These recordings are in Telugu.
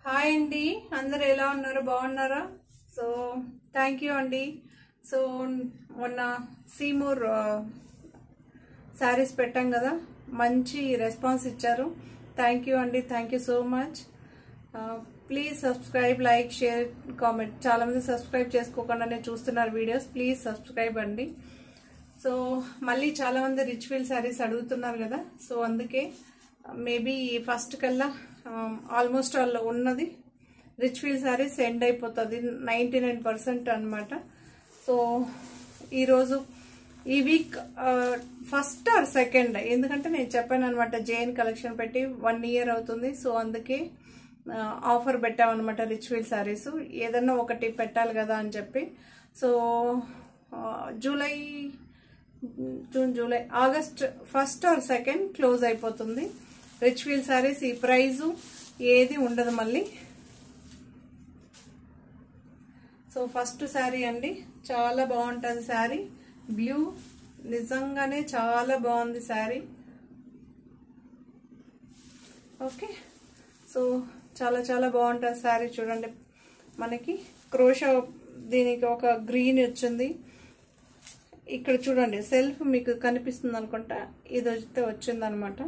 హాయ్ అండి, అందరూ ఎలా ఉన్నారు? బాగున్నారా? సో థ్యాంక్ యూ అండి. సో మొన్న సీమూర్ శారీస్ పెట్టాం కదా, మంచి రెస్పాన్స్ ఇచ్చారు. థ్యాంక్ యూ అండి, thank you so much. Please subscribe, like, share, comment. చాలా మంది సబ్స్క్రైబ్ చేసుకోకుండానే చూస్తున్నారు వీడియోస్. ప్లీజ్ సబ్స్క్రైబ్ అండి. సో మళ్ళీ చాలా మంది రిచ్ ఫీల్ శారీస్ అడుగుతున్నారు కదా, సో అందుకే మేబీ ఫస్ట్ కల్లా ఆల్మోస్ట్ ఆల్ ఉన్నది రిచ్ ఫీల్ శారీస్ ఎండ్ అయిపోతుంది 99% అనమాట. సో ఈరోజు ఈ వీక్ ఫస్ట్ ఆర్ సెకండ్, ఎందుకంటే నేను చెప్పాను అనమాట జేఎన్ కలెక్షన్ పెట్టి 1 year అవుతుంది. సో అందుకే ఆఫర్ పెట్టామన్నమాట రిచ్ ఫీల్ శారీస్. ఏదన్నా ఒకటి పెట్టాలి కదా అని చెప్పి. So June July August first or second close అయిపోతుంది రిచ్ ఫీల్ శారీస్. ఈ ప్రైజు ఏది ఉండదు మళ్ళీ. సో ఫస్ట్ శారీ అండి, చాలా బాగుంటుంది శారీ. బ్లూ, నిజంగానే చాలా బాగుంది శారీ. ఓకే, సో చాలా చాలా బాగుంటుంది శారీ. చూడండి, మనకి క్రోషా, దీనికి ఒక గ్రీన్ వచ్చింది. ఇక్కడ చూడండి సెల్ఫ్ మీకు కనిపిస్తుంది అనుకుంటా, ఇది వస్తే వచ్చింది అనమాట.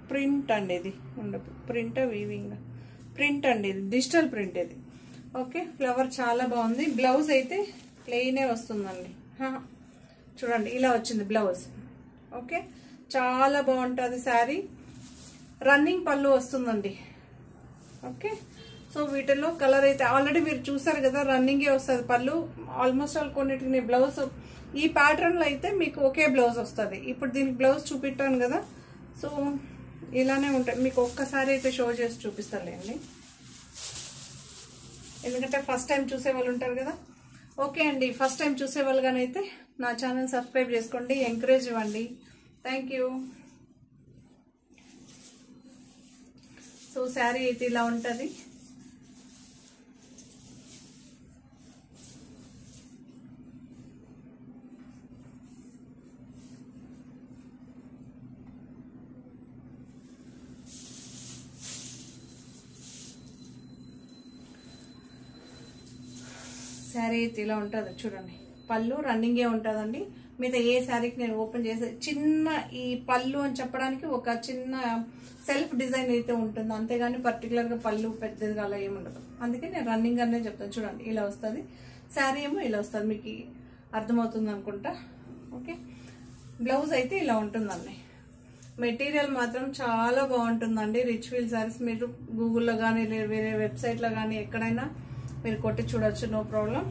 ప్రింట్ అండి, ఇది ఉండదు ప్రింట్, వీవింగ్ ప్రింట్ అండి, ఇది డిజిటల్ ప్రింట్ ఇది. ఓకే, ఫ్లవర్ చాలా బాగుంది. బ్లౌజ్ అయితే ప్లెయినే వస్తుందండి. చూడండి ఇలా వచ్చింది బ్లౌజ్. ఓకే, చాలా బాగుంటుంది శారీ. రన్నింగ్ పళ్ళు వస్తుందండి. ఓకే, సో వీటిలో కలర్ అయితే ఆల్రెడీ మీరు చూసారు కదా, రన్నింగే వస్తుంది పళ్ళు. ఆల్మోస్ట్ ఆల్ కొన్నిటికి బ్లౌజ్ ఈ ప్యాటర్న్లో అయితే మీకు ఒకే బ్లౌజ్ వస్తుంది. ఇప్పుడు దీనికి బ్లౌజ్ చూపించాను కదా, సో ఇలానే ఉంటాయి. మీకు ఒక్కసారి అయితే షో చేసి చూపిస్తానులేండి, ఎందుకంటే ఫస్ట్ టైం చూసే వాళ్ళు ఉంటారు కదా. ఓకే అండి, ఫస్ట్ టైం చూసే వాళ్ళగానైతే నా ఛానల్ సబ్స్క్రైబ్ చేసుకోండి, ఎంకరేజ్ ఇవ్వండి. Thank you. సో శారీ అయితే ఇలా ఉంటుంది. శారీ అయితే ఇలా ఉంటుంది చూడండి. పళ్ళు రన్నింగే ఉంటుందండి. మీద ఏ శారీకి నేను ఓపెన్ చేసే చిన్న ఈ పళ్ళు అని చెప్పడానికి ఒక చిన్న సెల్ఫ్ డిజైన్ అయితే ఉంటుంది, అంతేగాని పర్టికులర్గా పళ్ళు పెద్దదిగా అలా ఏముండదు. అందుకే నేను రన్నింగ్ అనే చెప్తాను. చూడండి ఇలా వస్తుంది శారీ, ఏమో ఇలా వస్తుంది. మీకు అర్థమవుతుంది అనుకుంటా. ఓకే, బ్లౌజ్ అయితే ఇలా ఉంటుందండి. మెటీరియల్ మాత్రం చాలా బాగుంటుందండి రిచ్ ఫీల్ శారీస్. మీరు గూగుల్లో కానీ వేరే వెబ్సైట్లో కానీ ఎక్కడైనా మీరు కొట్టి చూడొచ్చు, no problem.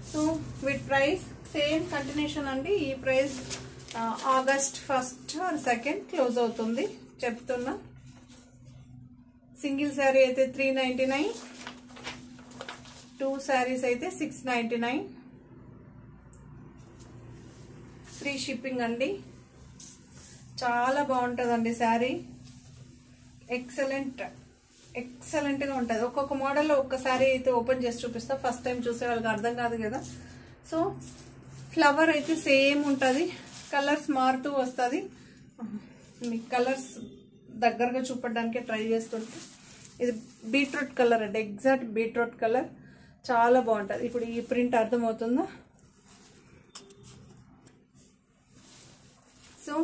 So with price same continuation అండి. ఈ price August 1st or 2nd close అవుతుంది చెప్తున్నా. సింగిల్ శారీ అయితే 399, 2 శారీస్ అయితే 699. ఫ్రీ షిప్పింగ్ అండి. చాలా బాగుంటుందండి శారీ. ఎక్సలెంట్ గా ఉంటుంది. ఒక్కొక్క మోడల్లో ఒక్క శారీ అయితే ఓపెన్ చేసి చూపిస్తా, ఫస్ట్ టైం చూసే వాళ్ళకి అర్థం కాదు కదా. సో ఫ్లవర్ అయితే సేమ్ ఉంటుంది, కలర్స్ మారుతూ వస్తుంది. మీకు కలర్స్ దగ్గరగా చూపడానికి ట్రై చేస్తుంటే, ఇది బీట్రూట్ కలర్ అండి, ఎగ్జాక్ట్ బీట్రూట్ కలర్. చాలా బాగుంటుంది. ఇప్పుడు ఈ ప్రింట్ అర్థమవుతుందా? సో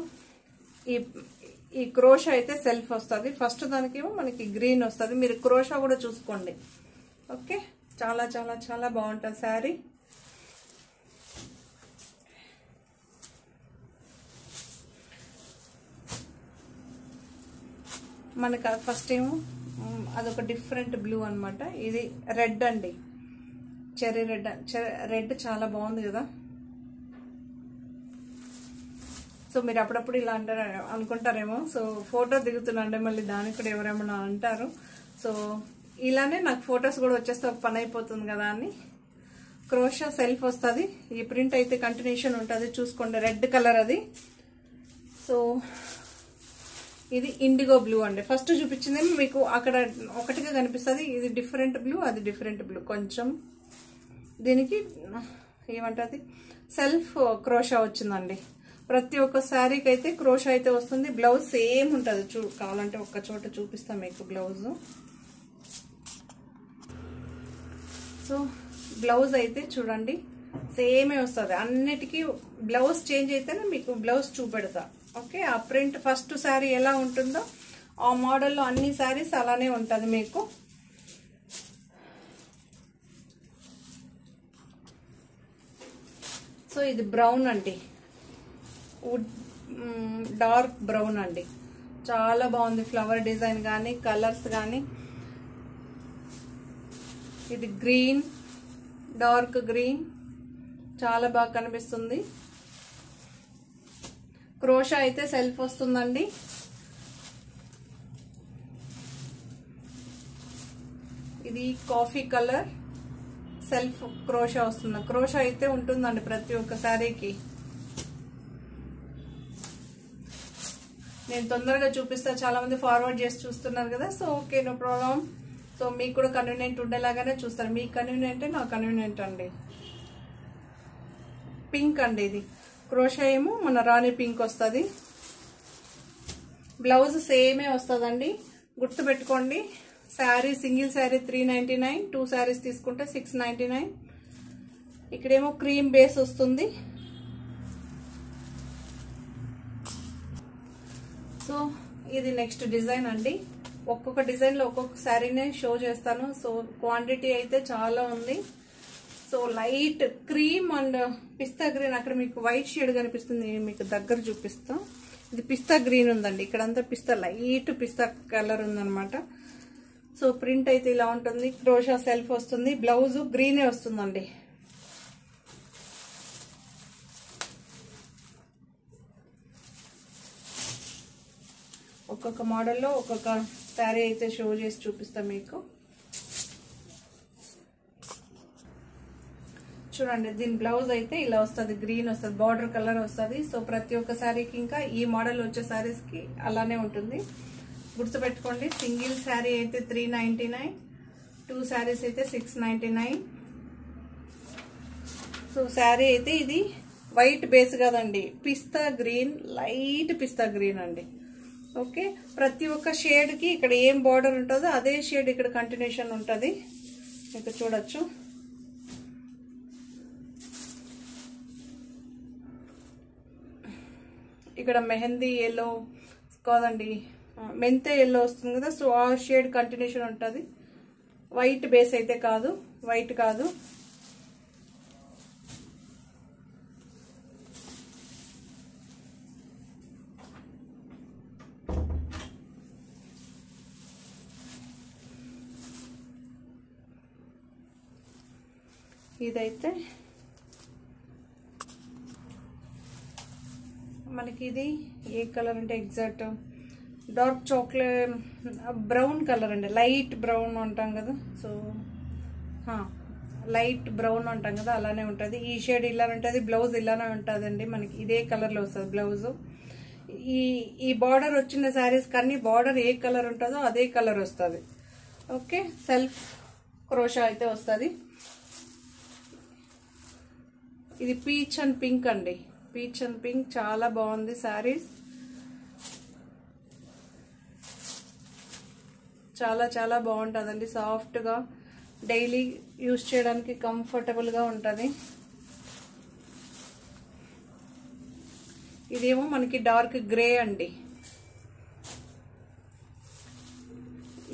ఈ క్రోషా అయితే సెల్ఫ్ వస్తుంది. ఫస్ట్ దానికేమో మనకి గ్రీన్ వస్తుంది. మీరు క్రోషా కూడా చూసుకోండి. ఓకే, చాలా చాలా చాలా బాగుంటుంది శారీ. మనకు ఫస్ట్ ఏమో అదొక డిఫరెంట్ బ్లూ అనమాట. ఇది రెడ్ అండి, చెర్రీ రెడ్ చాలా బాగుంది కదా. సో మీరు అప్పుడప్పుడు ఇలా అనుకుంటారేమో, సో ఫోటో దిగుతున్నాంటే మళ్ళీ దానికి కూడా ఎవరేమన్నా అంటారు. సో ఇలానే నాకు ఫొటోస్ కూడా వచ్చేస్తే ఒక పని అయిపోతుంది కదా అని. క్రోషా సెల్ఫ్ వస్తుంది. ఈ ప్రింట్ అయితే కంటిన్యూషన్ ఉంటుంది, చూసుకోండి. రెడ్ కలర్ అది. సో ఇది ఇండిగో బ్లూ అండి. ఫస్ట్ చూపించిందేమో మీకు అక్కడ ఒకటిగా కనిపిస్తుంది. ఇది డిఫరెంట్ బ్లూ, అది డిఫరెంట్ బ్లూ. కొంచెం దీనికి ఏమంటుంది సెల్ఫ్ క్రోషా వచ్చిందండి. ప్రతి ఒక్క శారీకి అయితే క్రోషా అయితే వస్తుంది. బ్లౌజ్ సేమ్ ఉంటుంది. కావాలంటే ఒక్క చోట చూపిస్తాం మీకు బ్లౌజ్. సో బ్లౌజ్ అయితే చూడండి సేమే వస్తుంది. అన్నిటికీ బ్లౌజ్ చేంజ్ అయితేనే మీకు బ్లౌజ్ చూపెడతా. ఓకే, ఆ ప్రింట్ ఫస్ట్ శారీ ఎలా ఉంటుందో ఆ మోడల్లో అన్ని శారీస్ అలానే ఉంటుంది మీకు. సో ఇది బ్రౌన్ అండి, డార్క్ బ్రౌన్ అండి. చాలా బాగుంది ఫ్లవర్ డిజైన్ కానీ కలర్స్ కానీ. ఇది గ్రీన్, డార్క్ గ్రీన్, చాలా బాగా కనిపిస్తుంది. క్రోషా అయితే సెల్ఫ్ వస్తుందండి. ఇది కాఫీ కలర్ సెల్ఫ్ క్రోషా వస్తుంది. క్రోషా అయితే ఉంటుందండి ప్రతి ఒక్క శారీకి. నేను తొందరగా చూపిస్తా, చాలా మంది ఫార్వర్డ్ చేసి చూస్తున్నారు కదా. So okay, no problem. So మీకు కూడా కన్వీనియంట్ ఉండేలాగానే చూస్తారు. మీకు కన్వీనియంట్ నాకు కన్వీనియంట్ అండి. పింక్ అండి, ఇది క్రోషా ఏమో మన రాణి పింక్ వస్తుంది. బ్లౌజ్ సేమే వస్తుందండి, గుర్తుపెట్టుకోండి. శారీ సింగిల్ శారీ 399, 2 శారీస్ తీసుకుంటే 699. ఇక్కడేమో క్రీమ్ బేస్ వస్తుంది. సో ఇది నెక్స్ట్ డిజైన్ అండి. ఒక్కొక్క డిజైన్లో ఒక్కొక్క శారీనే షో చేస్తాను. సో క్వాంటిటీ అయితే చాలా ఉంది. So light cream and pista green, అక్కడ మీకు వైట్ షేడ్ కనిపిస్తుంది, మీకు దగ్గర చూపిస్తా. ఇది పిస్తా గ్రీన్ ఉందండి, ఇక్కడంతా పిస్తా, లైట్ పిస్తా కలర్ ఉందన్నమాట. సో ప్రింట్ అయితే ఇలా ఉంటుంది. క్రోషా సెల్ఫ్ వస్తుంది. బ్లౌజ్ గ్రీనే వస్తుందండి. ఒక్కొక్క మోడల్లో ఒక్కొక్క శారీ అయితే షో చేసి చూపిస్తాం మీకు. చూడండి, దీని బ్లౌజ్ అయితే ఇలా వస్తుంది, గ్రీన్ వస్తుంది, బార్డర్ కలర్ వస్తుంది. సో ప్రతి ఒక్క శారీకి ఇంకా ఈ మోడల్ వచ్చే శారీస్కి అలానే ఉంటుంది. గుర్తుపెట్టుకోండి, సింగిల్ శారీ అయితే 399, 2 శారీస్ అయితే 699. సో శారీ అయితే ఇది వైట్ బేస్ కదండి, పిస్తా గ్రీన్, లైట్ పిస్తా గ్రీన్ అండి. ఓకే, ప్రతి ఒక్క షేడ్కి ఇక్కడ ఏం బార్డర్ ఉంటుందో అదే షేడ్ ఇక్కడ కంటిన్యూషన్ ఉంటుంది, మీకు చూడొచ్చు. ఇక్కడ మెహందీ ఎల్లో కాదండి, మెంతే ఎల్లో వస్తుంది కదా. సో ఆ షేడ్ కంటిన్యూషన్ ఉంటుంది. వైట్ బేస్ అయితే కాదు, వైట్ కాదు. ఇదైతే మనకి ఇది ఏ కలర్ అంటే exact dark chocolate brown colour అండి, లైట్ బ్రౌన్ అంటాం కదా. సో లైట్ బ్రౌన్ అంటాం కదా, అలానే ఉంటుంది. ఈ షేడ్ ఇలా ఉంటుంది, బ్లౌజ్ ఇలానే ఉంటుందండి. మనకి ఇదే కలర్లో వస్తుంది బ్లౌజ్. ఈ బార్డర్ వచ్చిన శారీస్ కానీ బార్డర్ ఏ కలర్ ఉంటుందో అదే కలర్ వస్తుంది. ఓకే, సెల్ఫ్ క్రోషా అయితే వస్తుంది. ఇది పీచ్ అండ్ పింక్ అండి, పీచ్ అండ్ పింక్, చాలా బాగుంది శారీస్. చాలా చాలా బాగుంటుందండి, సాఫ్ట్గా డైలీ యూజ్ చేయడానికి కంఫర్టబుల్గా ఉంటుంది. ఇదేమో మనకి డార్క్ గ్రే అండి,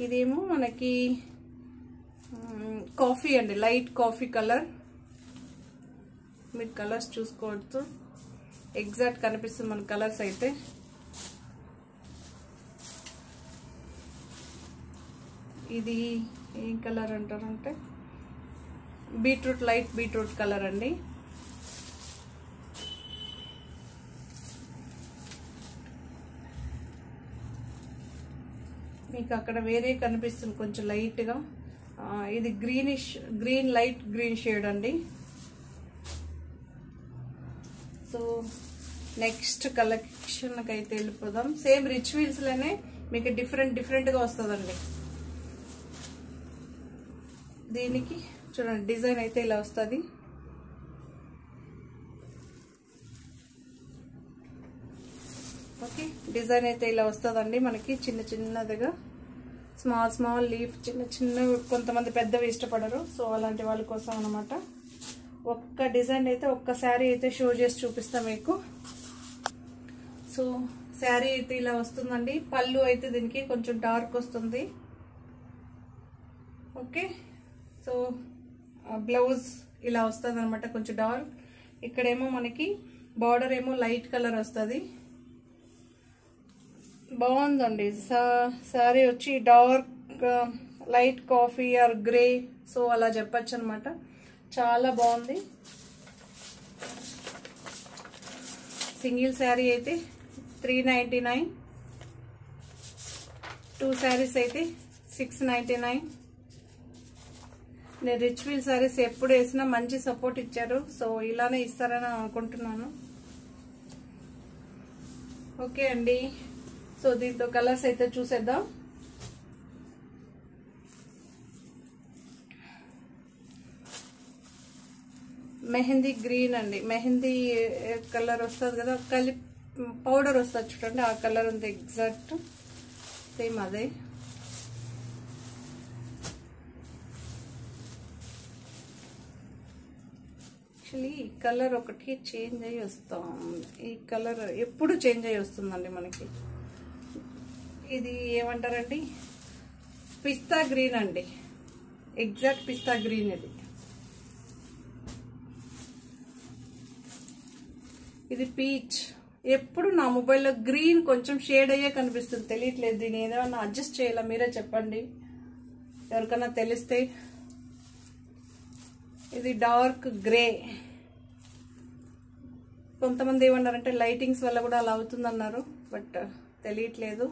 ఇదేమో మనకి కాఫీ అండి, లైట్ కాఫీ కలర్. మీరు కలర్స్ చూసుకోవచ్చు, ఎగ్జాక్ట్ కనిపిస్తుంది మన కలర్స్ అయితే. ఇది ఏం కలర్ అంటారంటే బీట్రూట్, లైట్ బీట్రూట్ కలర్ అండి. మీకు అక్కడ వేరే కనిపిస్తుంది కొంచెం లైట్గా. ఇది greenish, green, light green shade అండి. సో నెక్స్ట్ కలెక్షన్కి అయితే వెళ్ళిపోదాం. సేమ్ రిచువల్స్లోనే మీకు డిఫరెంట్గా వస్తుందండి. దీనికి చూడండి డిజైన్ అయితే ఇలా వస్తుంది. డిజైన్ అయితే ఇలా వస్తుందండి మనకి చిన్న చిన్నదిగా స్మాల్ లీఫ్ చిన్న కొంతమంది పెద్దవి ఇష్టపడరు, సో అలాంటి వాళ్ళ కోసం అనమాట. ఒక్క డిజైన్ అయితే ఒక్క శారీ అయితే షో చేసి చూపిస్తాం మీకు. సో శారీ అయితే ఇలా వస్తుందండి. పళ్ళు అయితే దీనికి కొంచెం డార్క్ వస్తుంది. ఓకే, సో బ్లౌజ్ ఇలా వస్తుంది అనమాట, కొంచెం డార్క్. ఇక్కడేమో మనకి బార్డర్ ఏమో లైట్ కలర్ వస్తుంది. బాగుందండి శారీ వచ్చి dark light coffee or grey, so అలా చెప్పచ్చు అనమాట. చాలా బాగుంది. సింగిల్ శారీ అయితే 399, 2 శారీస్ అయితే 699. నేను రిచ్ వీల్ శారీస్ ఎప్పుడు వేసినా మంచి సపోర్ట్ ఇచ్చారు, సో ఇలానే ఇస్తారని అనుకుంటున్నాను. ఓకే అండి, సో దీంతో కలర్స్ అయితే చూసేద్దాం. మెహందీ గ్రీన్ అండి, మెహందీ కలర్ వస్తుంది కదా, పౌడర్ వస్తుంది చూడండి, ఆ కలర్ ఉంది ఎగ్జాక్ట్ సేమ్ అదే. యాక్చువల్లీ ఈ కలర్ ఒకటి చేంజ్ అయ్యి వస్తాం, ఈ కలర్ ఎప్పుడు చేంజ్ అయ్యి వస్తుందండి మనకి. ఇది ఏమంటారండి, పిస్తా గ్రీన్ అండి, ఎగ్జాక్ట్ పిస్తా గ్రీన్. ఇది పీచ్. ఎప్పుడు నా మొబైల్లో గ్రీన్ కొంచెం షేడ్ అయ్యే కనిపిస్తుంది, తెలియట్లేదు. దీన్ని ఏదైనా అడ్జస్ట్ చేయాలా మీరే చెప్పండి, ఎవరికైనా తెలిస్తే. ఇది డార్క్ గ్రే. కొంతమంది ఏమన్నారంటే లైటింగ్స్ వల్ల కూడా అలా అవుతుందన్నారు, బట్ తెలియట్లేదు.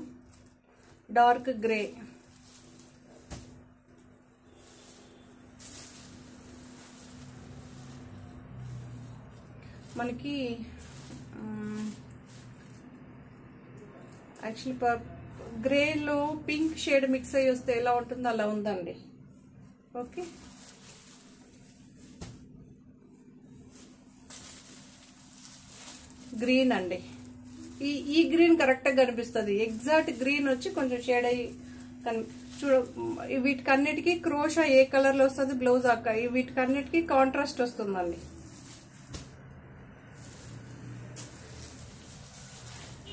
Dark grey. మనకి యాక్చువల్లీ గ్రేలో పింక్ షేడ్ మిక్స్ అయ్యి వస్తే ఎలా ఉంటుందో అలా ఉందండి. ఓకే, గ్రీన్ అండి. ఈ గ్రీన్ కరెక్ట్గా కనిపిస్తుంది. ఎగ్జాక్ట్ గ్రీన్ వచ్చి కొంచెం షేడ్ అయ్యి చూడ. వీటికన్నిటికీ క్రోషా ఏ కలర్లో వస్తుంది బ్లౌజ్ అక్క, వీటికన్నిటికీ కాంట్రాస్ట్ వస్తుందండి.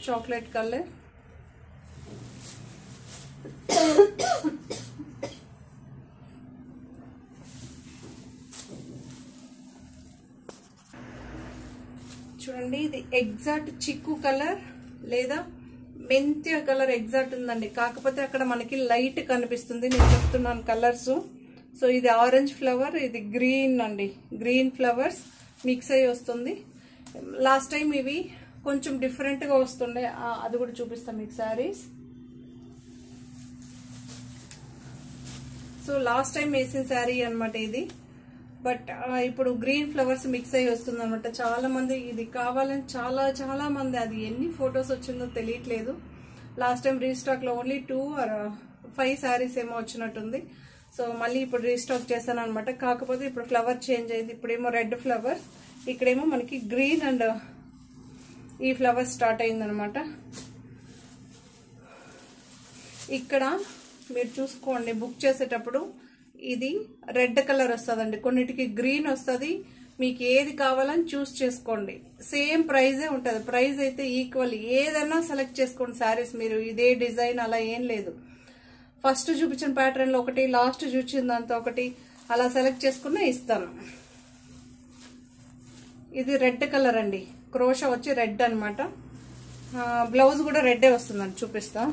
Chocolate colour. చూడండి, ఇది ఎగ్జాక్ట్ చిక్కు కలర్ లేదా మెంత్య కలర్ ఎగ్జాక్ట్ ఉందండి. కాకపోతే అక్కడ మనకి లైట్ కనిపిస్తుంది, నేను చెప్తున్నాను కలర్స్. సో ఇది ఆరెంజ్ ఫ్లవర్, ఇది గ్రీన్ అండి, గ్రీన్ ఫ్లవర్స్ మిక్స్ అయ్యి వస్తుంది. లాస్ట్ టైం ఇవి కొంచెం డిఫరెంట్గా వస్తుండే, అది కూడా చూపిస్తాం మీకు శారీస్. సో లాస్ట్ టైం వేసిన శారీ అనమాట ఇది, బట్ ఇప్పుడు గ్రీన్ ఫ్లవర్స్ మిక్స్ అయ్యి వస్తుంది అనమాట. చాలా మంది ఇది కావాలని చాలా మంది, అది ఎన్ని ఫొటోస్ వచ్చిందో తెలియట్లేదు. లాస్ట్ టైం రీస్టాక్ లో ఓన్లీ 2 or 5 శారీస్ ఏమో వచ్చినట్టుంది. సో మళ్ళీ ఇప్పుడు రీస్టాక్ చేశాను అనమాట. కాకపోతే ఇప్పుడు ఫ్లవర్ చేంజ్ అయింది, ఇప్పుడేమో రెడ్ ఫ్లవర్స్, ఇక్కడేమో మనకి గ్రీన్ అండ్ ఈ ఫ్లవర్స్ స్టార్ట్ అయిందనమాట. ఇక్కడ మీరు చూసుకోండి, బుక్ చేసేటప్పుడు ఇది రెడ్ కలర్ వస్తుందండి, కొన్నిటికి గ్రీన్ వస్తుంది. మీకు ఏది కావాలని చూస్ చేసుకోండి. సేమ్ ప్రైజే ఉంటుంది, ప్రైస్ అయితే ఈక్వల్. ఏదైనా సెలెక్ట్ చేసుకోండి శారీస్ మీరు, ఇదే డిజైన్ అలా ఏం లేదు. ఫస్ట్ చూపించిన ప్యాటర్న్ లో ఒకటి, లాస్ట్ చూపించిన దాంతో ఒకటి, అలా సెలెక్ట్ చేసుకునే ఇస్తాను. ఇది రెడ్ కలర్ అండి, క్రోషా వచ్చి రెడ్ అనమాట. బ్లౌజ్ కూడా రెడ్డే వస్తుందండి, చూపిస్తా.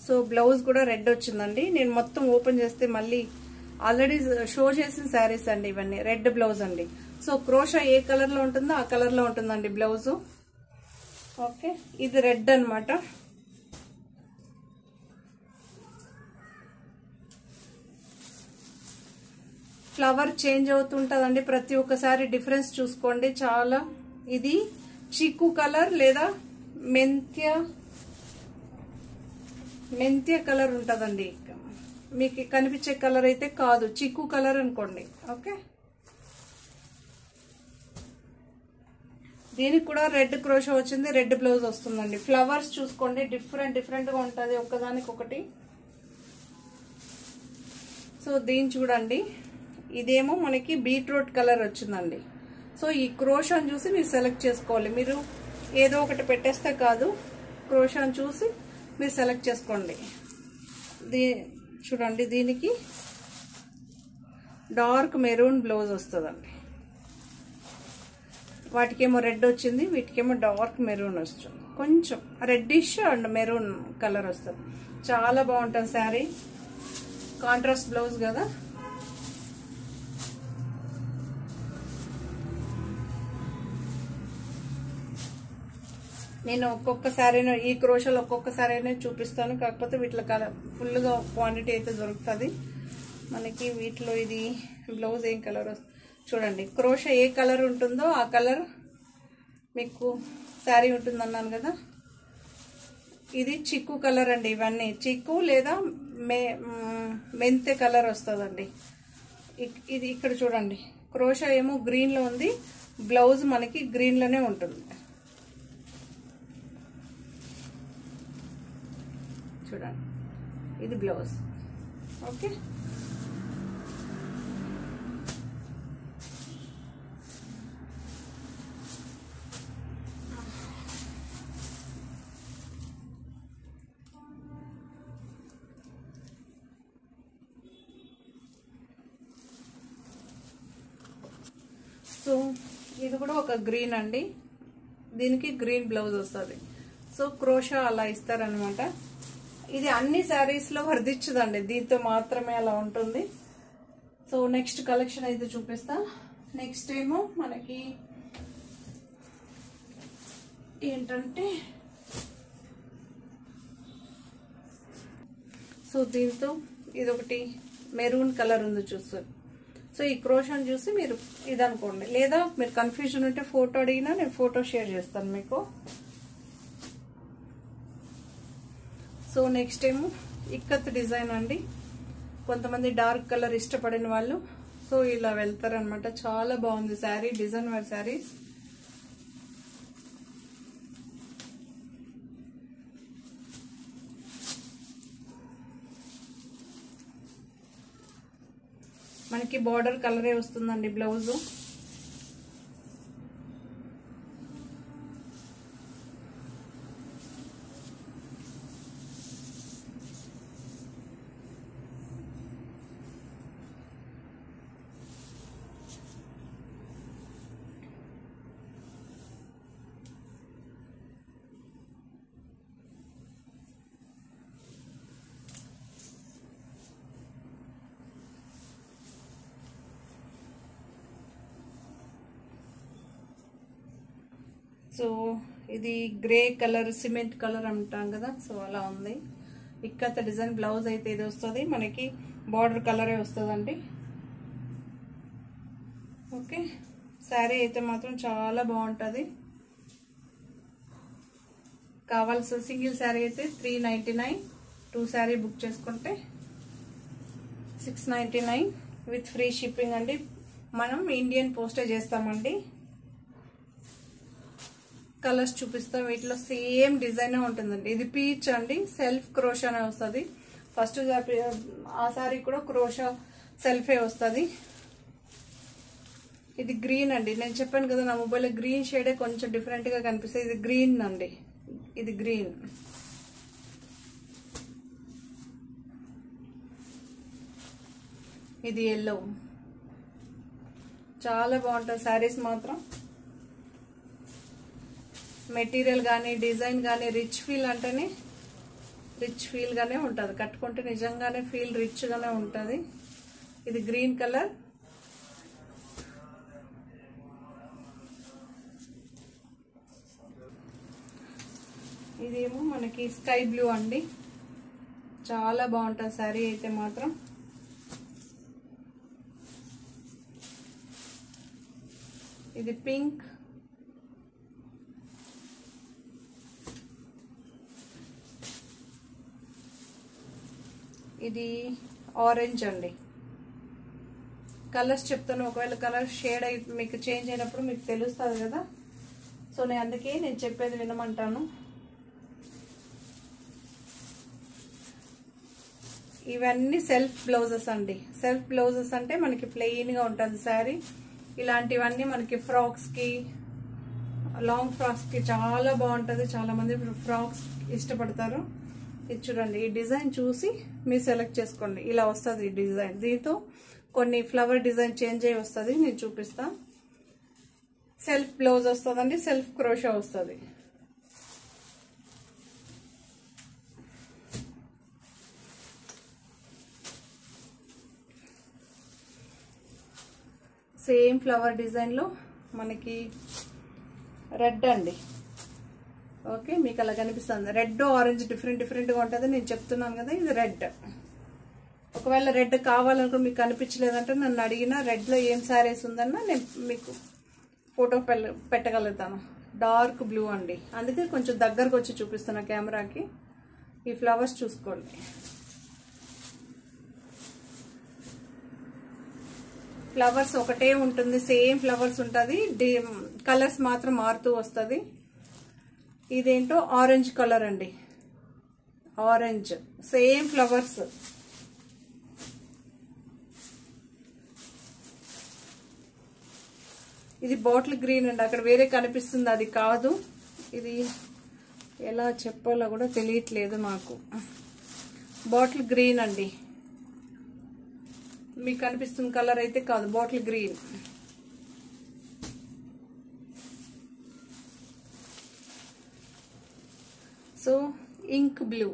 సో బ్లౌజ్ కూడా రెడ్ వచ్చిందండి. నేను మొత్తం ఓపెన్ చేస్తే మళ్ళీ ఆల్రెడీ షో చేసిన శారీస్ అండి ఇవన్నీ. రెడ్ బ్లౌజ్ అండి. సో క్రోషా ఏ కలర్ లో ఉంటుందో ఆ కలర్ లో ఉంటుందండి బ్లౌజ్. ఓకే, ఇది రెడ్ అనమాట. ఫ్లవర్ చేంజ్ అవుతుంటదండి, ప్రతి ఒక్కసారి డిఫరెన్స్ చూసుకోండి చాలా. ఇది చిక్కు కలర్ లేదా మెంత్య కలర్ ఉంటదండి. మీకు కనిపించే కలర్ అయితే కాదు, చిక్కు కలర్ అనుకోండి. ఓకే, దీనికి కూడా రెడ్ క్రోషో వచ్చింది, రెడ్ బ్లౌజ్ వస్తుందండి. ఫ్లవర్స్ చూసుకోండి, డిఫరెంట్ గా ఉంటుంది ఒక్కదానికి ఒకటి. సో దీన్ని చూడండి, ఇదేమో మనకి బీట్రూట్ కలర్ వచ్చిందండి. సో ఈ క్రోషాని చూసి మీరు సెలెక్ట్ చేసుకోవాలి. మీరు ఏదో ఒకటి పెట్టేస్తే కాదు, క్రోషాని చూసి మీరు సెలెక్ట్ చేసుకోండి. చూడండి, దీనికి డార్క్ మెరూన్ బ్లౌజ్ వస్తుందండి. వాటికేమో రెడ్ వచ్చింది, వీటికేమో డార్క్ మెరూన్ వస్తుంది. కొంచెం రెడ్డిష్ అండ్ మెరూన్ కలర్ వస్తుంది. చాలా బాగుంటుంది శారీ. కాంట్రాస్ట్ బ్లౌజ్ కదా. నేను ఒక్కొక్క శారీని ఈ క్రోషాలు ఒక్కొక్క శారీనే చూపిస్తాను. కాకపోతే వీటిలో ఫుల్గా క్వాంటిటీ అయితే దొరుకుతుంది మనకి. వీటిలో ఇది బ్లౌజ్ ఏం కలర్ చూడండి, క్రోషా ఏ కలర్ ఉంటుందో ఆ కలర్ మీకు శారీ ఉంటుంది అన్నాను కదా. ఇది చిక్కు కలర్ అండి. ఇవన్నీ చిక్కు లేదా మెంతే కలర్ వస్తుందండి. ఇది ఇక్కడ చూడండి, క్రోషా ఏమో గ్రీన్లో ఉంది, బ్లౌజ్ మనకి గ్రీన్లోనే ఉంటుంది. చూడండి, ఇది బ్లౌజ్. ఓకే, సో ఇది కూడా ఒక గ్రీన్ అండి. దీనికి గ్రీన్ బ్లౌజ్ వస్తుంది. సో క్రోషా అలా ఇస్తారనమాట. ఇది అన్ని శారీస్ లో వర్ధించదండి, దీంతో మాత్రమే అలా ఉంటుంది. సో నెక్స్ట్ కలెక్షన్ అయితే చూపిస్తా. నెక్స్ట్ ఏమో మనకి ఏంటంటే, సో దీంతో ఇదొకటి మెరూన్ కలర్ ఉంది చూస్తారు. సో ఈ క్రోషాని చూసి మీరు ఇది అనుకోండి, లేదా మీరు కన్ఫ్యూజన్ ఉంటే ఫోటో అడిగినా నేను ఫోటో షేర్ చేస్తాను మీకు. సో నెక్స్ట్ ఏమో ఇక్కత్ డిజైన్ అండి. కొంతమంది డార్క్ కలర్ ఇష్టపడిన వాళ్ళు సో ఇలా వెళ్తారనమాట. చాలా బాగుంది శారీ, డిజైన్ వేర్ శారీస్. మనకి బార్డర్ కలరే వస్తుందండి బ్లౌజు. సో ఇది గ్రే కలర్, సిమెంట్ కలర్ అంటాం కదా, సో అలా ఉంది. ఇక్కత డిజైన్ బ్లౌజ్ అయితే ఇది వస్తుంది మనకి, బార్డర్ కలరే వస్తుందండి. ఓకే, శారీ అయితే మాత్రం చాలా బాగుంటుంది. కావాల్సిన సింగిల్ శారీ అయితే 399, 2 శారీ బుక్ చేసుకుంటే 699 విత్ ఫ్రీ షిప్పింగ్ అండి. మనం ఇండియన్ పోస్టే చేస్తామండి. కలర్స్ చూపిస్తాం, వీటిలో సేమ్ డిజైన్ ఉంటుందండి. ఇది పీచ్ అండి, సెల్ఫ్ క్రోషానే వస్తుంది. ఫస్ట్ ఆ సారీ కూడా క్రోషా సెల్ఫే వస్తుంది. ఇది గ్రీన్ అండి. నేను చెప్పాను కదా నా మొబైల్లో గ్రీన్ షేడే కొంచెం డిఫరెంట్ గా కనిపిస్తుంది. ఇది గ్రీన్ అండి, ఇది గ్రీన్. ఇది ఎల్లో. చాలా బాగుంటుంది శారీస్ మాత్రం. మెటీరియల్ కానీ డిజైన్ కానీ రిచ్ ఫీల్ అంటేనే రిచ్ ఫీల్ గానే ఉంటుంది. కట్టుకుంటే నిజంగానే ఫీల్ రిచ్ గానే ఉంటుంది. ఇది గ్రీన్ కలర్. ఇదేమో మనకి స్కై బ్లూ అండి. చాలా బాగుంటుంది శారీ అయితే మాత్రం. ఇది పింక్. ఇది ఆరెంజ్ అండి. కలర్స్ చెప్తాను, ఒకవేళ కలర్ షేడ్ అయి మీకు చేంజ్ అయినప్పుడు మీకు తెలుస్తుంది కదా. సో అందుకే నేను చెప్పేది వినమంటాను. ఇవన్నీ సెల్ఫ్ బ్లౌజెస్ అండి. సెల్ఫ్ బ్లౌజెస్ అంటే మనకి ప్లెయిన్గా ఉంటుంది శారీ. ఇలాంటివన్నీ మనకి ఫ్రాక్స్కి, లాంగ్ ఫ్రాక్స్కి చాలా బాగుంటుంది. చాలామంది ఫ్రాక్స్ ఇష్టపడతారు. ఇది చూడండి, ఈ డిజైన్ చూసి మీరు సెలెక్ట్ చేసుకోండి. ఇలా వస్తుంది ఈ డిజైన్. దీంతో కొన్ని ఫ్లవర్ డిజైన్ చేంజ్ అయ్యి వస్తుంది, నేను చూపిస్తా. సెల్ఫ్ బ్లౌజ్ వస్తుందండి, సెల్ఫ్ క్రోషా వస్తుంది. సేమ్ ఫ్లవర్ డిజైన్లో మనకి రెడ్ అండి. ఓకే, మీకు అలా కనిపిస్తుంది. రెడ్ ఆరెంజ్ డిఫరెంట్గా ఉంటుంది. నేను చెప్తున్నాను కదా, ఇది రెడ్. ఒకవేళ రెడ్ కావాలనుకో మీకు కనిపించలేదంటే నన్ను అడిగినా రెడ్లో ఏం శారీస్ ఉందన్నా నేను మీకు ఫోటో పెట్టగలుగుతాను. డార్క్ బ్లూ అండి, అందుకే కొంచెం దగ్గరకు వచ్చి చూపిస్తున్నా కెమెరాకి. ఈ ఫ్లవర్స్ చూసుకోండి. ఫ్లవర్స్ ఒకటే ఉంటుంది, సేమ్ ఫ్లవర్స్ ఉంటుంది. కలర్స్ మాత్రం మారుతూ వస్తుంది. ఇదేంటో ఆరెంజ్ కలర్ అండి, ఆరెంజ్ సేమ్ ఫ్లవర్స్. ఇది బాటిల్ గ్రీన్ అండి, అక్కడ వేరే కనిపిస్తుంది, అది కాదు. ఇది ఎలా చెప్పాలో కూడా తెలియట్లేదు నాకు. బాటిల్ గ్రీన్ అండి, మీకు కనిపిస్తున్న కలర్ అయితే కాదు, bottle green. So ink blue,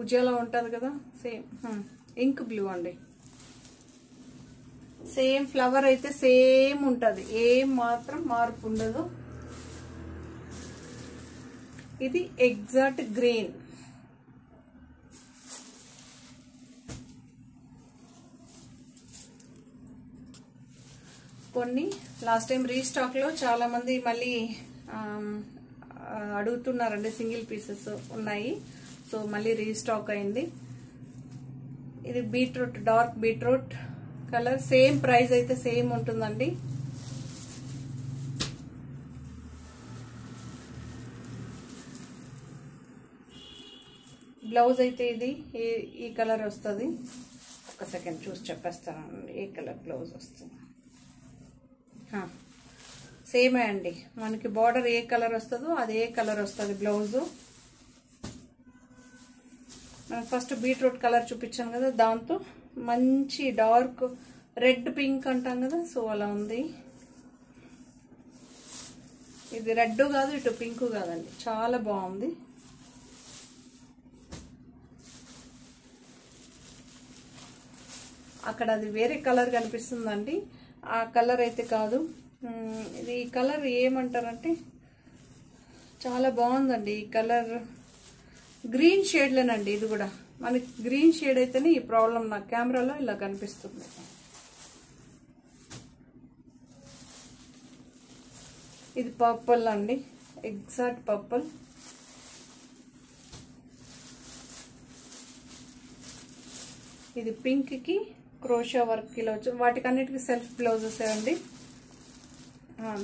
ఉజ్జాలా ఉంటుంది కదా, సేమ్ ఇంక్ బ్లూ అండి. సేమ్ ఫ్లవర్ అయితే సేమ్ ఉంటుంది, ఏం మాత్రం మార్పు ఉండదు. ఇది ఎగ్జాక్ట్ గ్రీన్. కొన్ని లాస్ట్ టైం రీస్టాక్ లో చాలా మంది మళ్ళీ అడుగుతున్నారండి, సింగిల్ పీసెస్ ఉన్నాయి. సో మళ్ళీ రీస్టాక్ అయింది. ఇది beetroot, dark beetroot colour. Same price అయితే సేమ్ ఉంటుందండి. బ్లౌజ్ అయితే ఇది ఈ కలర్ వస్తుంది. ఒక సెకండ్ చూసి చెప్పేస్తానండి ఏ కలర్ బ్లౌజ్ వస్తుంది. సేమే అండి, మనకి బార్డర్ ఏ కలర్ వస్తుందో అదే కలర్ వస్తుంది బ్లౌజు. ఫస్ట్ బీట్రూట్ కలర్ చూపించాను కదా, దాంతో మంచి డార్క్ రెడ్ పింక్ అంటాం కదా, సో అలా ఉంది. ఇది రెడ్ కాదు, ఇటు పింక్ కాదండి, చాలా బాగుంది. అక్కడ అది వేరే కలర్ కనిపిస్తుందండి, ఆ కలర్ అయితే కాదు. ఇది కలర్ ఏమంటారంటే చాలా బాగుందండి. ఈ కలర్ గ్రీన్ షేడ్లేనండి. ఇది కూడా మనకి గ్రీన్ షేడ్ అయితేనే ఈ ప్రాబ్లం, నాకు కెమెరాలో ఇలా కనిపిస్తుంది. ఇది పర్పుల్ అండి, ఎగ్జాక్ట్ పర్పుల్. ఇది పింక్ కి క్రోషా వర్క్ ఇలా వచ్చి, వాటికన్నిటికీ సెల్ఫ్ బ్లౌజెస్ అండి.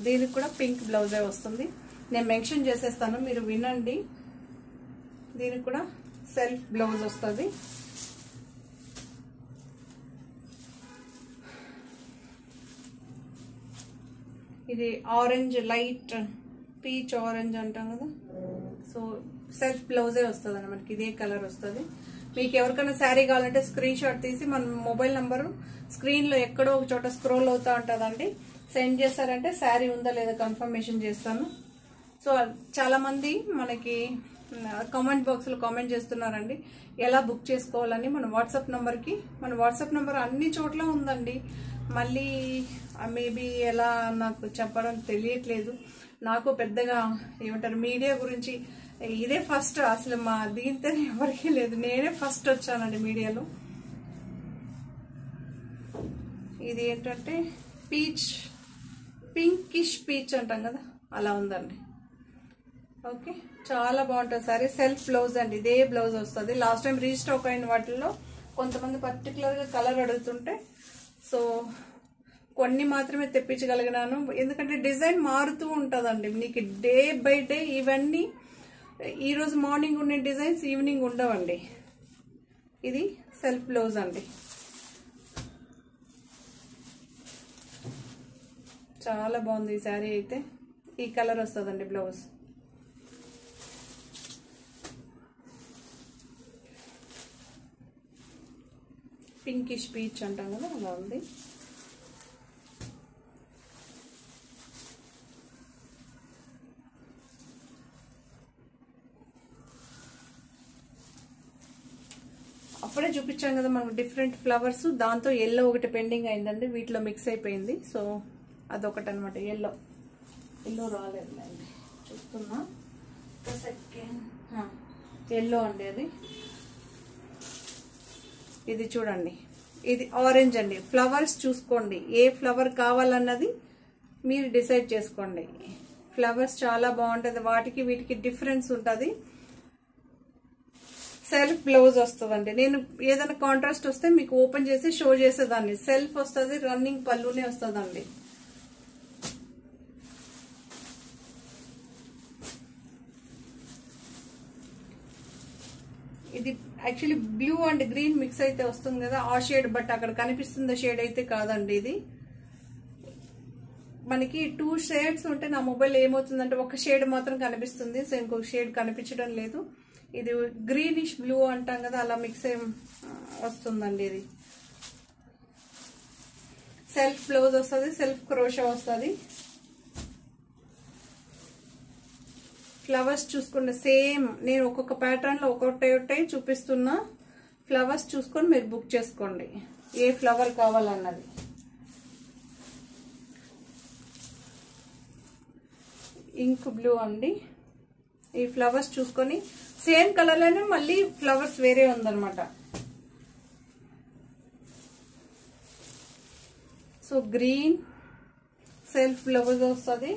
దీనికి కూడా పింక్ బ్లౌజే వస్తుంది. నేను మెన్షన్ చేసేస్తాను, మీరు వినండి. దీనికి కూడా సెల్ఫ్ బ్లౌజ్ వస్తుంది. ఇది ఆరెంజ్, లైట్ పీచ్ ఆరెంజ్ అంటాం కదా, సో సెల్ఫ్ బ్లౌజే వస్తుంది అన్నమాట. ఇదే కలర్ వస్తుంది. మీకు ఎవరికైనా శారీ కావాలంటే స్క్రీన్ షాట్ తీసి మన మొబైల్ నంబరు స్క్రీన్ లో ఎక్కడో ఒక చోట స్క్రోల్ అవుతా ఉంటుందండి, సెండ్ చేస్తారంటే శారీ ఉందా లేదా కన్ఫర్మేషన్ చేస్తాను. సో చాలా మంది మనకి కామెంట్ బాక్స్ లో కామెంట్ చేస్తున్నారండి ఎలా బుక్ చేసుకోవాలని. మన వాట్సాప్ నంబర్ అన్ని చోట్ల ఉందండి. మళ్ళీ మేబీ ఎలా నాకు చెప్పడం తెలియట్లేదు. నాకు పెద్దగా ఏమంటారు మీడియా గురించి ఇదే ఫస్ట్, అసలు మా దీంతో ఎవరికీ లేదు, నేనే ఫస్ట్ వచ్చానండి మీడియాలో. ఇది ఏంటంటే పీచ్, పింకిష్ పీచ్ అంటాం కదా, అలా ఉందండి. ఓకే, చాలా బాగుంటుంది సారీ. సెల్ఫ్ బ్లౌజ్ అండి, ఇదే బ్లౌజ్ వస్తుంది. లాస్ట్ టైం రీస్టాక్ అయిన వాటిల్లో కొంతమంది పర్టికులర్గా కలర్ అడుగుతుంటే, సో కొన్ని మాత్రమే తెప్పించగలిగినాను, ఎందుకంటే డిజైన్ మారుతూ ఉంటుందండి మీకు డే బై డే. ఇవన్నీ ఈరోజు మార్నింగ్ ఉండే డిజైన్స్ ఈవినింగ్ ఉండవండి. ఇది సెల్ఫ్ బ్లౌజ్ అండి, చాలా బాగుంది ఈ శారీ అయితే. ఈ కలర్ వస్తుందండి బ్లౌజ్. పింకిష్ పీచ్ అంటాం కదా, అలా ఉంది. అప్పుడే చూపించాం కదా మనకు డిఫరెంట్ ఫ్లవర్స్, దాంతో ఎల్లో ఒకటి పెండింగ్ అయిందండి, వీటిలో మిక్స్ అయిపోయింది. సో అదొకటి అనమాట. ఎల్లో రాలేదులేండి, చూస్తున్నా సెకండ్. ఎల్లో అండి అది. ఇది చూడండి, ఇది ఆరెంజ్ అండి. ఫ్లవర్స్ చూసుకోండి, ఏ ఫ్లవర్ కావాలన్నది మీరు డిసైడ్ చేసుకోండి. ఫ్లవర్స్ చాలా బాగుంటుంది, వాటికి వీటికి డిఫరెన్స్ ఉంటుంది. సెల్ఫ్ బ్లౌజ్ వస్తుందండి. నేను ఏదైనా కాంట్రాస్ట్ వస్తే మీకు ఓపెన్ చేసి షో చేసేదాన్ని. సెల్ఫ్ వస్తుంది, రన్నింగ్ పళ్ళునే వస్తుందండి. ఇది actually blue and green mix అయితే వస్తుంది కదా, ఆ షేడ్. బట్ అక్కడ కనిపిస్తున్న షేడ్ అయితే కాదండి. ఇది మనకి 2 షేడ్స్ ఉంటే నా మొబైల్ ఏమవుతుందంటే ఒక షేడ్ మాత్రం కనిపిస్తుంది, సో ఇంకొక షేడ్ కనిపించడం లేదు. ఇది గ్రీనిష్ బ్లూ అంటాం కదా, అలా మిక్స్ వస్తుందండి. ఇది సెల్ఫ్ బ్లౌజ్ వస్తుంది, సెల్ఫ్ క్రోషా వస్తుంది. ఫ్లవర్స్ చూసుకోండి, సేమ్ నేను ఒక్కొక్క ప్యాటర్న్ లో ఒక్కొక్కటి చూపిస్తున్నా. ఫ్లవర్స్ చూసుకొని మీరు బుక్ చేసుకోండి, ఏ ఫ్లవర్ కావాలన్నది. ఇంక్ బ్లూ అండి. ఈ ఫ్లవర్స్ చూసుకొని సేమ్ కలర్ లోనే మళ్ళీ ఫ్లవర్స్ వేరే ఉందన్నమాట. సో గ్రీన్ సెల్ఫ్ బ్లౌజ్ వస్తుంది.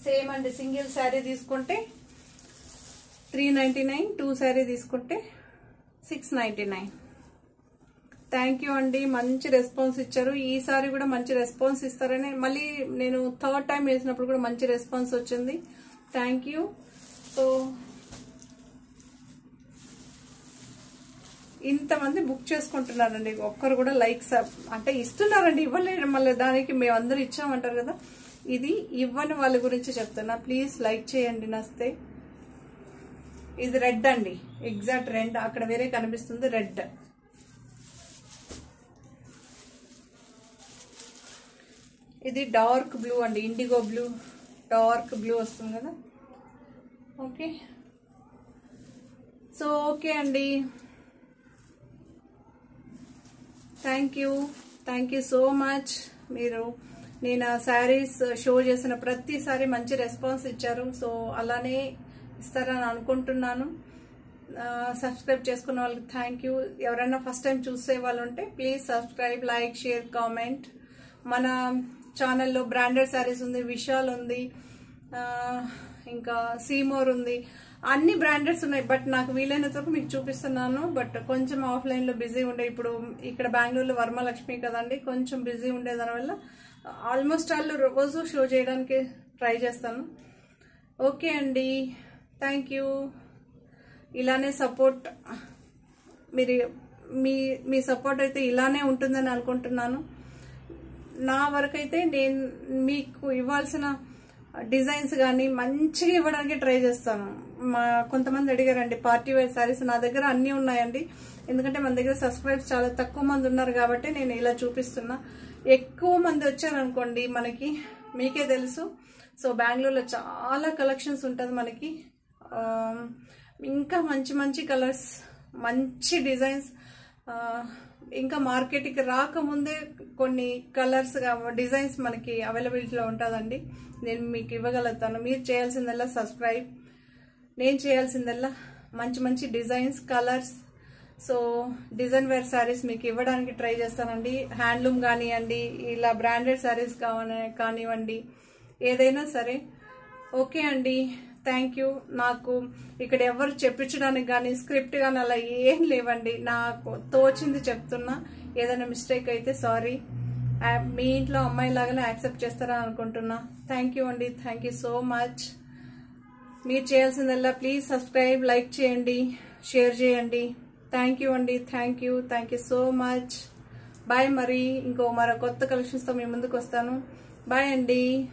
సేమ్ అండి, సింగిల్ శారీ తీసుకుంటే 399, 2 శారీ తీసుకుంటే 699. థ్యాంక్ యూ అండి, మంచి రెస్పాన్స్ ఇచ్చారు. ఈసారి కూడా మంచి రెస్పాన్స్ ఇస్తారని, మళ్ళీ నేను 3rd టైం వేసినప్పుడు కూడా మంచి రెస్పాన్స్ వచ్చింది. Thank you. సో ఇంతమంది బుక్ చేసుకుంటున్నారండి, ఒక్కరు కూడా లైక్స్ అంటే ఇస్తున్నారండి, ఇవ్వలేదు మళ్ళీ దానికి మేమందరూ ఇచ్చామంటారు కదా. ఇది ఇవ్వని వాళ్ళ గురించి చెప్తున్నా, ప్లీజ్ లైక్ చేయండి నస్తే. ఇది రెడ్ అండి, ఎగ్జాక్ట్ రెడ్, అక్కడ వేరే కనిపిస్తుంది రెడ్. ఇది డార్క్ బ్లూ అండి, ఇండిగో బ్లూ, డార్క్ బ్లూ వస్తుంది కదా. ఓకే, సో ఓకే అండి, థ్యాంక్ యూ సో మచ్. మీరు నేను శారీస్ షో చేసిన ప్రతిసారి మంచి రెస్పాన్స్ ఇచ్చారు, సో అలానే ఇస్తారని అనుకుంటున్నాను. సబ్స్క్రైబ్ చేసుకున్న వాళ్ళకి థ్యాంక్ యూ. ఎవరైనా ఫస్ట్ టైం చూసే వాళ్ళు ఉంటే please subscribe, like, share, comment. మన ఛానల్లో బ్రాండెడ్ శారీస్ ఉంది, విశాల్ ఉంది, ఇంకా సీమోర్ ఉంది, అన్ని బ్రాండెడ్స్ ఉన్నాయి. బట్ నాకు వీలైనంత వరకు మీకు చూపిస్తున్నాను. బట్ కొంచెం ఆఫ్లైన్ లో బిజీ ఉండే, ఇప్పుడు ఇక్కడ బెంగళూరులో వర్మలక్ష్మి కదండి, కొంచెం బిజీ ఉండే దానివల్ల ఆల్మోస్ట్ ఆల్ రోజు షో చేయడానికి ట్రై చేస్తాను. ఓకే అండి, థ్యాంక్ యూ. ఇలానే సపోర్ట్ మీరు మీ సపోర్ట్ అయితే ఇలానే ఉంటుందని అనుకుంటున్నాను. నా వరకు అయితే నేను మీకు ఇవ్వాల్సిన డిజైన్స్ కానీ మంచిగా ఇవ్వడానికి ట్రై చేస్తాను. కొంతమంది అడిగారండి పార్టీ వేర్ శారీస్, నా దగ్గర అన్నీ ఉన్నాయండి. ఎందుకంటే మన దగ్గర సబ్స్క్రైబ్స్ చాలా తక్కువ మంది ఉన్నారు కాబట్టి నేను ఇలా చూపిస్తున్నా. ఎక్కువ మంది వచ్చారనుకోండి మనకి, మీకే తెలుసు. సో బెంగళూరులో చాలా కలెక్షన్స్ ఉంటుంది మనకి, ఇంకా మంచి మంచి కలర్స్, మంచి డిజైన్స్. ఇంకా మార్కెట్కి రాకముందే కొన్ని కలర్స్ డిజైన్స్ మనకి అవైలబిలిటీలో ఉంటుందండి. నేను మీకు ఇవ్వగలుగుతాను. మీరు చేయాల్సిందల్లా సబ్స్క్రైబ్, నేను చేయాల్సిందల్లా మంచి మంచి designs, colours. So design wear saris మీకు ఇవ్వడానికి ట్రై చేస్తానండి. హ్యాండ్లూమ్ కానివ్వండి, ఇలా బ్రాండెడ్ శారీస్ కానివ్వండి, ఏదైనా సరే. ఓకే అండి, థ్యాంక్ యూ. నాకు ఇక్కడ ఎవరు చెప్పించడానికి కానీ స్క్రిప్ట్ కానీ అలా ఏం లేవండి, నాకు తోచింది చెప్తున్నా. ఏదైనా మిస్టేక్ అయితే సారీ. మీ ఇంట్లో అమ్మాయి లాగానే యాక్సెప్ట్ చేస్తారని అనుకుంటున్నా. థ్యాంక్ యూ అండి, థ్యాంక్ యూ సో మచ్. మీరు చేయాల్సిందల్లా ప్లీజ్ సబ్స్క్రైబ్, లైక్ చేయండి, షేర్ చేయండి. థ్యాంక్ యూ అండి, thank you so much. Bye. మరో కొత్త కలెక్షన్స్తో మీ ముందుకు వస్తాను. బాయ్ అండి.